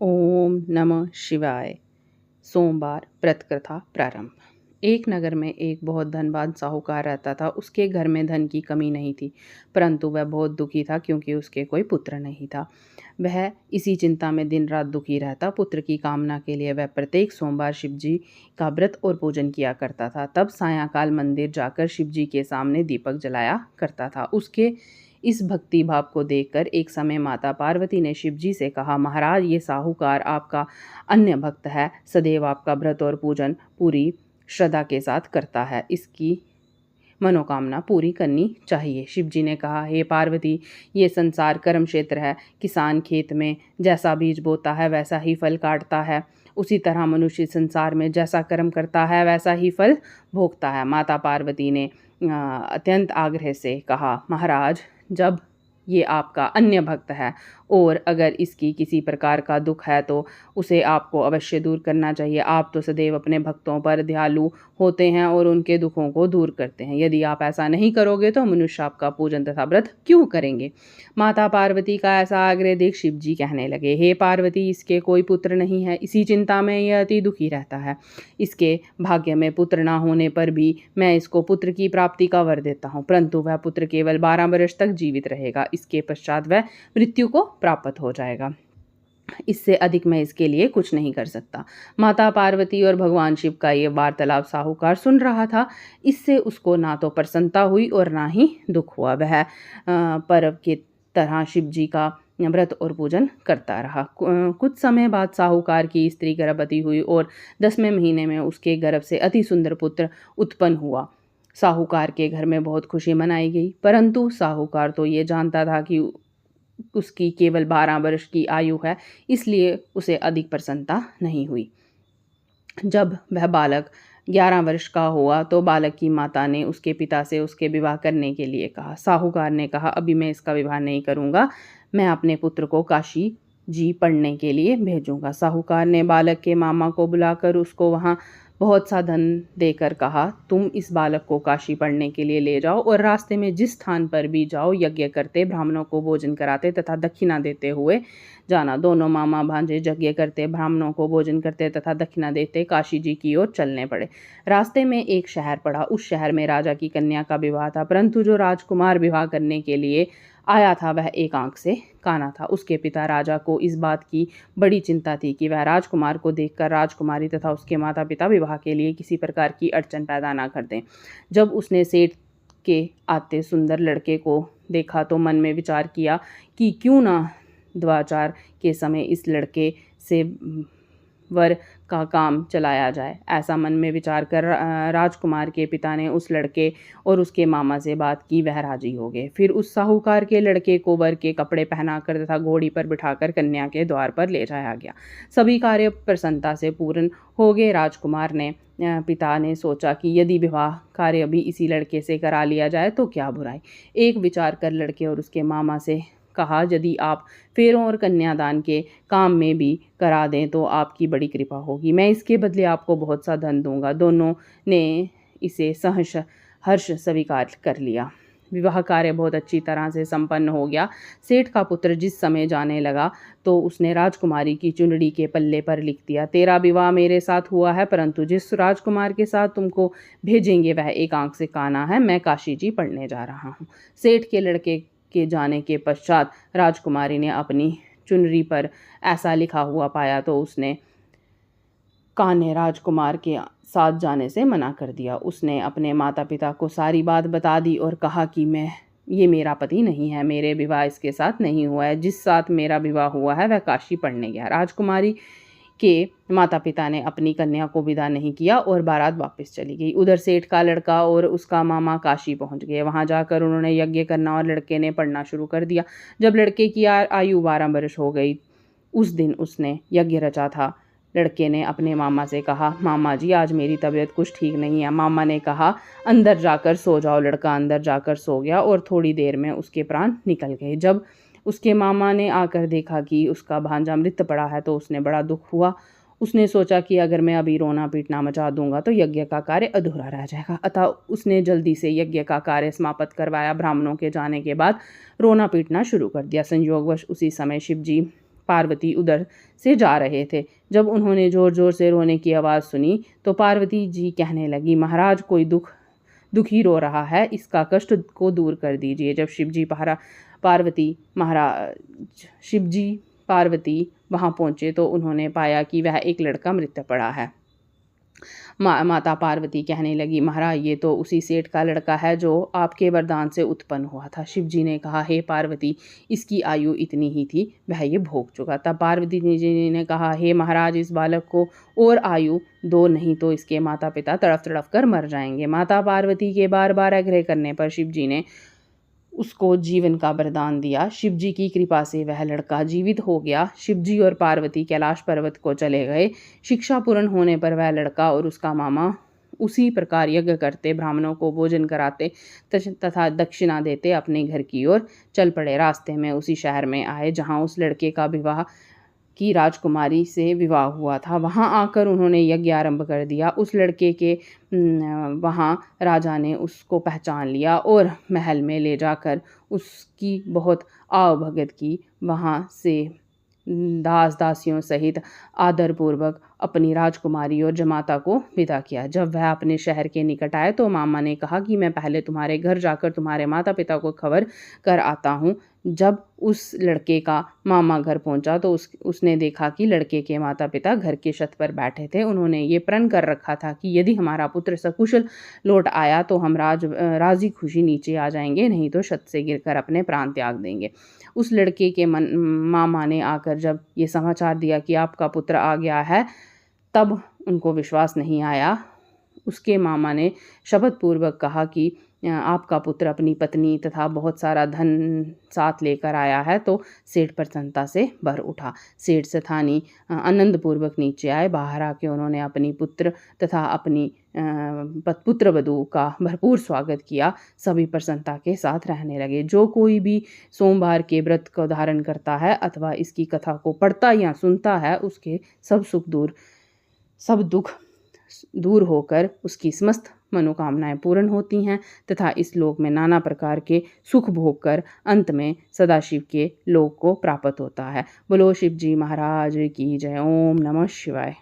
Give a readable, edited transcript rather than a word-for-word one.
ओम नमः शिवाय। सोमवार व्रत कथा प्रारंभ। एक नगर में एक बहुत धनवान साहूकार रहता था। उसके घर में धन की कमी नहीं थी, परंतु वह बहुत दुखी था क्योंकि उसके कोई पुत्र नहीं था। वह इसी चिंता में दिन रात दुखी रहता। पुत्र की कामना के लिए वह प्रत्येक सोमवार शिवजी का व्रत और पूजन किया करता था। तब सायंकाल मंदिर जाकर शिवजी के सामने दीपक जलाया करता था। उसके इस भक्ति भाव को देखकर एक समय माता पार्वती ने शिवजी से कहा, महाराज, ये साहूकार आपका अन्य भक्त है, सदैव आपका व्रत और पूजन पूरी श्रद्धा के साथ करता है, इसकी मनोकामना पूरी करनी चाहिए। शिवजी ने कहा, हे पार्वती, ये संसार कर्म क्षेत्र है। किसान खेत में जैसा बीज बोता है वैसा ही फल काटता है। उसी तरह मनुष्य संसार में जैसा कर्म करता है वैसा ही फल भोगता है। माता पार्वती ने अत्यंत आग्रह से कहा, महाराज, जब ये आपका अन्य भक्त है और अगर इसकी किसी प्रकार का दुख है तो उसे आपको अवश्य दूर करना चाहिए। आप तो सदैव अपने भक्तों पर दयालु होते हैं और उनके दुखों को दूर करते हैं। यदि आप ऐसा नहीं करोगे तो मनुष्य आपका पूजन तथा व्रत क्यों करेंगे? माता पार्वती का ऐसा आग्रह देख शिव जी कहने लगे, हे पार्वती, इसके कोई पुत्र नहीं है, इसी चिंता में यह अति दुखी रहता है। इसके भाग्य में पुत्र न होने पर भी मैं इसको पुत्र की प्राप्ति का वर देता हूँ, परंतु वह पुत्र केवल 12 वर्ष तक जीवित रहेगा। इसके पश्चात वह मृत्यु को प्राप्त हो जाएगा। इससे अधिक मैं इसके लिए कुछ नहीं कर सकता। माता पार्वती और भगवान शिव का ये वार्तालाप साहूकार सुन रहा था। इससे उसको ना तो प्रसन्नता हुई और ना ही दुख हुआ। वह पर्व की तरह शिव जी का व्रत और पूजन करता रहा। कुछ समय बाद साहूकार की स्त्री गर्भवती हुई और 10वें महीने में उसके गर्भ से अति सुंदर पुत्र उत्पन्न हुआ। साहूकार के घर में बहुत खुशी मनाई गई, परंतु साहूकार तो ये जानता था कि उसकी केवल 12 वर्ष की आयु है, इसलिए उसे अधिक प्रसन्नता नहीं हुई। जब वह बालक 11 वर्ष का हुआ तो बालक की माता ने उसके पिता से उसके विवाह करने के लिए कहा। साहूकार ने कहा, अभी मैं इसका विवाह नहीं करूँगा, मैं अपने पुत्र को काशी जी पढ़ने के लिए भेजूँगा। साहूकार ने बालक के मामा को बुलाकर उसको वहाँ बहुत सा धन देकर कहा, तुम इस बालक को काशी पढ़ने के लिए ले जाओ और रास्ते में जिस स्थान पर भी जाओ यज्ञ करते, ब्राह्मणों को भोजन कराते तथा दक्षिणा देते हुए जाना। दोनों मामा भांजे यज्ञ करते, ब्राह्मणों को भोजन करते तथा दक्षिणा देते काशी जी की ओर चलने पड़े। रास्ते में एक शहर पड़ा। उस शहर में राजा की कन्या का विवाह था, परंतु जो राजकुमार विवाह करने के लिए आया था वह एक आंख से काना था। उसके पिता राजा को इस बात की बड़ी चिंता थी कि वह राजकुमार को देखकर राजकुमारी तथा उसके माता पिता विवाह के लिए किसी प्रकार की अड़चन पैदा ना कर दें। जब उसने सेठ के आते सुंदर लड़के को देखा तो मन में विचार किया कि क्यों ना द्वाचार के समय इस लड़के से वर का काम चलाया जाए। ऐसा मन में विचार कर राजकुमार के पिता ने उस लड़के और उसके मामा से बात की। वह राजी हो गए। फिर उस साहूकार के लड़के को वर के कपड़े पहनाकर तथा घोड़ी पर बिठाकर कन्या के द्वार पर ले जाया गया। सभी कार्य प्रसन्नता से पूर्ण हो गए। राजकुमार ने पिता ने सोचा कि यदि विवाह कार्य भी इसी लड़के से करा लिया जाए तो क्या बुराई। एक विचार कर लड़के और उसके मामा से कहा, यदि आप फेरों और कन्यादान के काम में भी करा दें तो आपकी बड़ी कृपा होगी, मैं इसके बदले आपको बहुत सा धन दूंगा। दोनों ने इसे सहर्ष हर्ष स्वीकार कर लिया। विवाह कार्य बहुत अच्छी तरह से संपन्न हो गया। सेठ का पुत्र जिस समय जाने लगा तो उसने राजकुमारी की चुनरी के पल्ले पर लिख दिया, तेरा विवाह मेरे साथ हुआ है, परंतु जिस राजकुमार के साथ तुमको भेजेंगे वह एक आंख से काना है। मैं काशी जी पढ़ने जा रहा हूँ। सेठ के लड़के के जाने के पश्चात राजकुमारी ने अपनी चुनरी पर ऐसा लिखा हुआ पाया तो उसने कान्हे राजकुमार के साथ जाने से मना कर दिया। उसने अपने माता पिता को सारी बात बता दी और कहा कि ये मेरा पति नहीं है, मेरे विवाह इसके साथ नहीं हुआ है। जिस साथ मेरा विवाह हुआ है वह काशी पढ़ने गया। राजकुमारी के माता पिता ने अपनी कन्या को विदा नहीं किया और बारात वापस चली गई। उधर सेठ का लड़का और उसका मामा काशी पहुंच गए। वहां जाकर उन्होंने यज्ञ करना और लड़के ने पढ़ना शुरू कर दिया। जब लड़के की आयु 12 वर्ष हो गई, उस दिन उसने यज्ञ रचा था। लड़के ने अपने मामा से कहा, मामा जी, आज मेरी तबीयत कुछ ठीक नहीं है। मामा ने कहा, अंदर जाकर सो जाओ। लड़का अंदर जाकर सो गया और थोड़ी देर में उसके प्राण निकल गए। जब उसके मामा ने आकर देखा कि उसका भांजा मृत पड़ा है तो उसने बड़ा दुख हुआ। उसने सोचा कि अगर मैं अभी रोना पीटना मचा दूंगा तो यज्ञ का कार्य अधूरा रह जाएगा। अतः उसने जल्दी से यज्ञ का कार्य समाप्त करवाया। ब्राह्मणों के जाने के बाद रोना पीटना शुरू कर दिया। संयोगवश उसी समय शिव जी पार्वती उधर से जा रहे थे। जब उन्होंने ज़ोर ज़ोर से रोने की आवाज़ सुनी तो पार्वती जी कहने लगी, महाराज कोई दुखी रो रहा है, इसका कष्ट को दूर कर दीजिए। जब शिवजी पार्वती वहाँ पहुँचे तो उन्होंने पाया कि वह एक लड़का मृत पड़ा है। माता पार्वती कहने लगी, महाराज ये तो उसी सेठ का लड़का है जो आपके वरदान से उत्पन्न हुआ था। शिवजी ने कहा, हे पार्वती, इसकी आयु इतनी ही थी, वह ये भोग चुका। तब पार्वती जी ने कहा, हे महाराज, इस बालक को और आयु दो, नहीं तो इसके माता पिता तड़फ तड़फ कर मर जाएंगे। माता पार्वती के बार बार आग्रह करने पर शिवजी ने उसको जीवन का वरदान दिया। शिवजी की कृपा से वह लड़का जीवित हो गया। शिवजी और पार्वती कैलाश पर्वत को चले गए। शिक्षा पूर्ण होने पर वह लड़का और उसका मामा उसी प्रकार यज्ञ करते, ब्राह्मणों को भोजन कराते तथा दक्षिणा देते अपने घर की ओर चल पड़े। रास्ते में उसी शहर में आए जहाँ उस लड़के का विवाह की राजकुमारी से विवाह हुआ था। वहाँ आकर उन्होंने यज्ञ आरंभ कर दिया। उस लड़के के वहाँ राजा ने उसको पहचान लिया और महल में ले जाकर उसकी बहुत आवभगत की। वहाँ से दास दासियों सहित आदरपूर्वक अपनी राजकुमारी और जमाता को विदा किया। जब वह अपने शहर के निकट आए तो मामा ने कहा कि मैं पहले तुम्हारे घर जाकर तुम्हारे माता पिता को खबर कर आता हूँ। जब उस लड़के का मामा घर पहुंचा तो उसने देखा कि लड़के के माता पिता घर के छत पर बैठे थे। उन्होंने ये प्रण कर रखा था कि यदि हमारा पुत्र सकुशल लौट आया तो हम राजी खुशी नीचे आ जाएंगे, नहीं तो छत से गिरकर अपने प्राण त्याग देंगे। उस लड़के के मामा ने आकर जब ये समाचार दिया कि आपका पुत्र आ गया है, तब उनको विश्वास नहीं आया। उसके मामा ने शपथ पूर्वक कहा कि आपका पुत्र अपनी पत्नी तथा बहुत सारा धन साथ लेकर आया है। तो सेठ प्रसन्नता से भर उठा। सेठ स्थानी आनंदपूर्वक नीचे आए। बाहर आके उन्होंने अपनी पुत्र तथा अपनी पुत्र वधू का भरपूर स्वागत किया। सभी प्रसन्नता के साथ रहने लगे। जो कोई भी सोमवार के व्रत को धारण करता है अथवा इसकी कथा को पढ़ता या सुनता है, उसके सब दुख दूर होकर उसकी समस्त मनोकामनाएं पूर्ण होती हैं तथा इस लोक में नाना प्रकार के सुख भोग कर अंत में सदाशिव के लोक को प्राप्त होता है। बोलो शिव जी महाराज की जय। ओम नमः शिवाय।